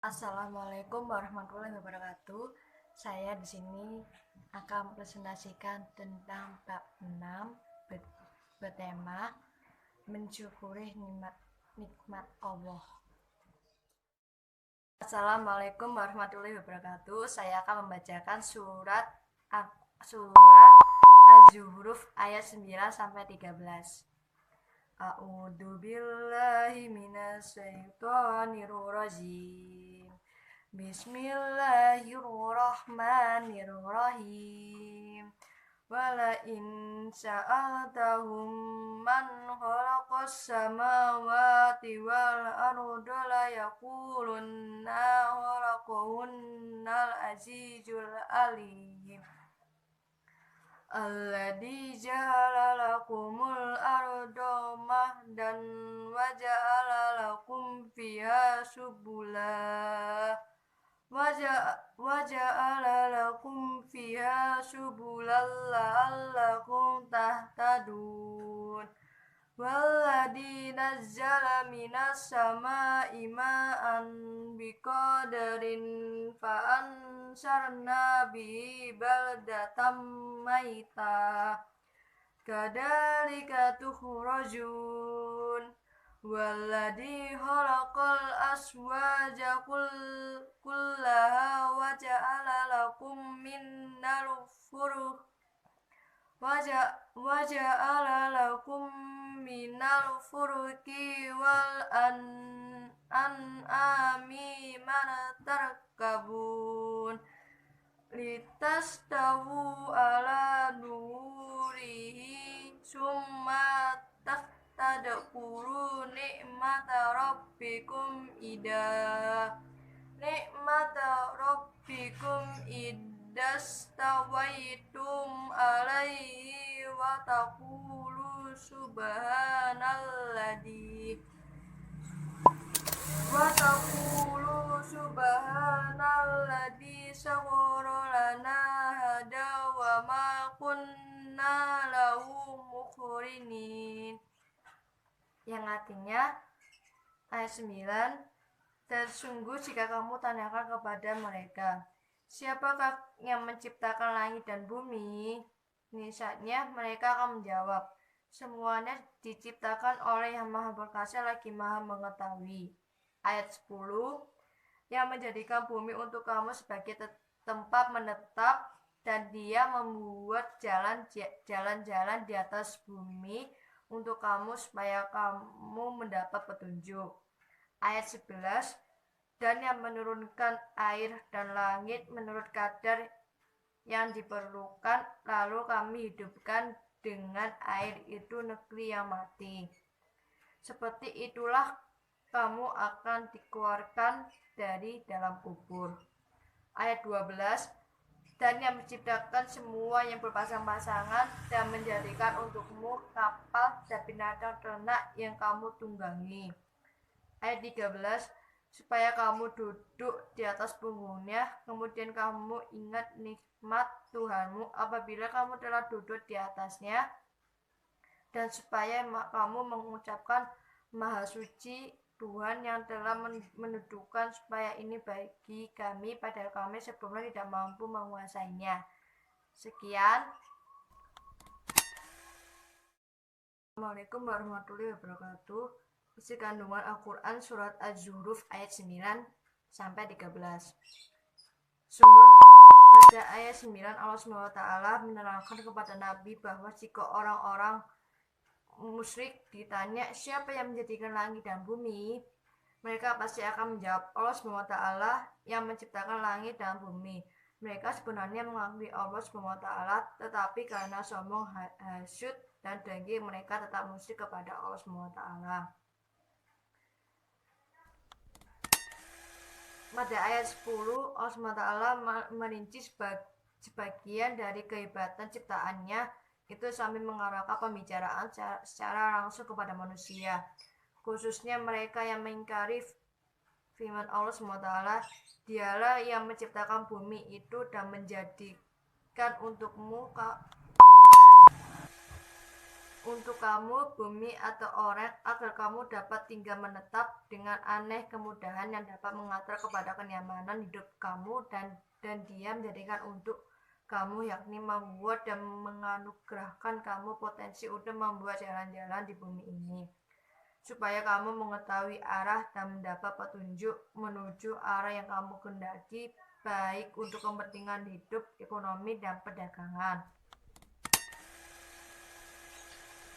Assalamualaikum warahmatullahi wabarakatuh. Saya di sini akan presentasikan tentang bab 6 bertema mensyukuri nikmat Allah. Assalamualaikum warahmatullahi wabarakatuh. Saya akan membacakan surat Az-Zukhruf ayat 9 sampai 13. A'udzu billahi minasyaitonir rajim. Bismillahirrahmanirrahim. Wala in sa'altahum man khalaqas samawati wal arda la yaqulunna khalaqahunnal azizul alim. Alladzi ja'ala lakumul arda mahdan wa ja'ala lakum fiha subula la'allakum tahtadun. Walladzi nazzala minas sama'i ma'an biqadarin fa'ansarna bihi baldatan maita kadzalika tukhrajun. Walladzi khalaqal azwaja kullaha wa ja'ala lakum minal furqi wal an'ami man tarkabun litastawu ala nuhurihi summa tadkuru nikmata rabbikum idastawaitum alaihi wa taqulu subhanalladzi saghkhara lana hada wa ma kunna lahu muqrinin, yang artinya ayat 9, dan sungguh jika kamu tanyakan kepada mereka, siapakah yang menciptakan langit dan bumi? Niscaya mereka akan menjawab, semuanya diciptakan oleh Yang Maha Perkasa lagi Maha Mengetahui. Ayat 10, yang menjadikan bumi untuk kamu sebagai tempat menetap, dan Dia membuat jalan-jalan di atas bumi untuk kamu supaya kamu mendapat petunjuk. Ayat 11, dan yang menurunkan air dan langit menurut kadar yang diperlukan, lalu kami hidupkan dengan air itu negeri yang mati. Seperti itulah kamu akan dikeluarkan dari dalam kubur. Ayat 12, dan yang menciptakan semua yang berpasang-pasangan dan menjadikan untukmu kapal dan binatang ternak yang kamu tunggangi. Ayat 13, supaya kamu duduk di atas punggungnya, kemudian kamu ingat nikmat Tuhanmu apabila kamu telah duduk di atasnya, dan supaya kamu mengucapkan Maha Suci Tuhan yang telah menentukan supaya ini bagi kami, padahal kami sebelumnya tidak mampu menguasainya. Sekian. Assalamualaikum warahmatullahi wabarakatuh. Isi kandungan Al-Quran surat Az-Zukhruf ayat 9 sampai 13. Sumber pada ayat 9, Allah SWT menerangkan kepada Nabi bahwa jika orang-orang musyrik ditanya siapa yang menjadikan langit dan bumi, mereka pasti akan menjawab Allah SWT yang menciptakan langit dan bumi. Mereka sebenarnya mengakui Allah SWT, tetapi karena sombong, hasud, dan dengki, mereka tetap musyrik kepada Allah SWT. Pada ayat 10, Allah SWT merinci sebagian dari kehebatan ciptaannya itu sambil mengarahkan pembicaraan secara langsung kepada manusia, khususnya mereka yang mengingkari firman Allah SWT, Dialah yang menciptakan bumi itu dan menjadikan untukmu untuk kamu, bumi atau orang, agar kamu dapat tinggal menetap dengan aneh kemudahan yang dapat mengatur kepada kenyamanan hidup kamu, dan Dia menjadikan untuk kamu, yakni membuat dan menganugerahkan kamu potensi untuk membuat jalan-jalan di bumi ini, supaya kamu mengetahui arah dan mendapat petunjuk menuju arah yang kamu kehendaki, baik untuk kepentingan hidup, ekonomi, dan perdagangan.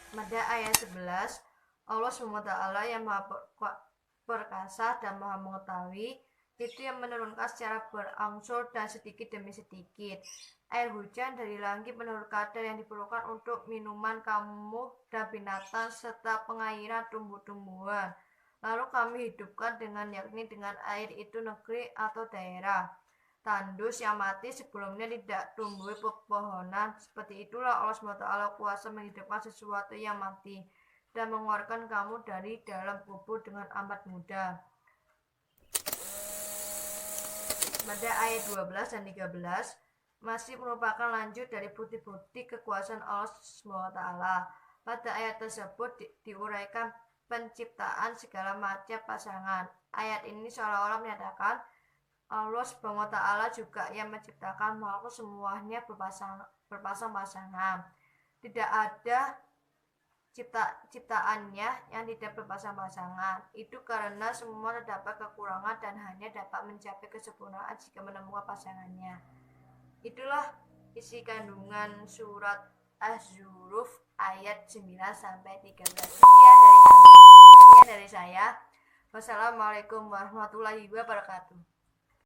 Pada ayat 11, Allah SWT yang maha perkasa dan maha mengetahui, itu yang menurunkan secara berangsur dan sedikit demi sedikit air hujan dari langit menurut kadar yang diperlukan untuk minuman kamu dan binatang, serta pengairan tumbuh-tumbuhan. Lalu kami hidupkan yakni dengan air itu negeri atau daerah tandus yang mati sebelumnya tidak tumbuh pepohonan. Seperti itulah Allah SWT kuasa menghidupkan sesuatu yang mati dan mengeluarkan kamu dari dalam kubur dengan amat mudah. Pada ayat 12 dan 13 masih merupakan lanjut dari bukti-bukti kekuasaan Allah SWT. Pada ayat tersebut diuraikan penciptaan segala macam pasangan. Ayat ini seolah-olah menyatakan Allah SWT juga yang menciptakan makhluk semuanya berpasang-pasangan. Tidak ada ciptaannya yang tidak berpasang-pasangan. Itu karena semua terdapat kekurangan dan hanya dapat mencapai kesempurnaan jika menemukan pasangannya. Itulah isi kandungan surat Az-Zukhruf ayat 9-13. Sekian dari saya. Wassalamualaikum warahmatullahi wabarakatuh.